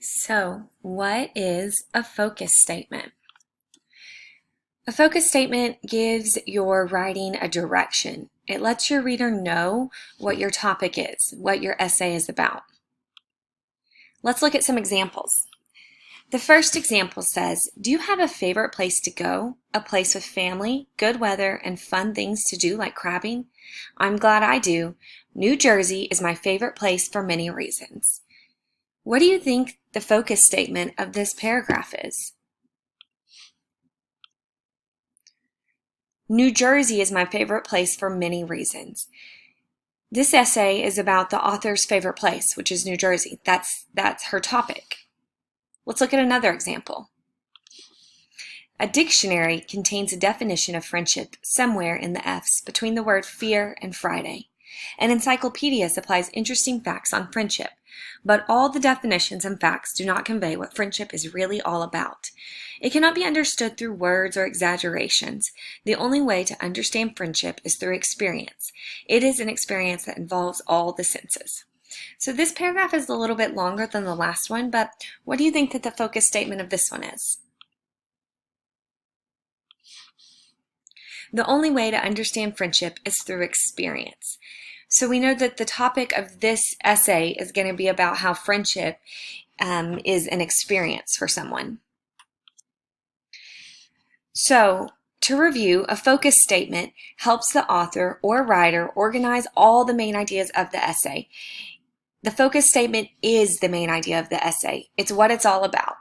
So, what is a focus statement? A focus statement gives your writing a direction. It lets your reader know what your topic is, what your essay is about. Let's look at some examples. The first example says, do you have a favorite place to go? A place with family, good weather, and fun things to do like crabbing? I'm glad I do. New Jersey is my favorite place for many reasons. What do you think the focus statement of this paragraph is? New Jersey is my favorite place for many reasons. This essay is about the author's favorite place, which is New Jersey. That's her topic. Let's look at another example. A dictionary contains a definition of friendship somewhere in the F's between the word fear and Friday. An encyclopedia supplies interesting facts on friendship, but all the definitions and facts do not convey what friendship is really all about. It cannot be understood through words or exaggerations. The only way to understand friendship is through experience. It is an experience that involves all the senses. So this paragraph is a little bit longer than the last one, but what do you think that the focus statement of this one is? The only way to understand friendship is through experience. So we know that the topic of this essay is going to be about how friendship is an experience for someone. So to review, a focus statement helps the author or writer organize all the main ideas of the essay. The focus statement is the main idea of the essay. It's what it's all about.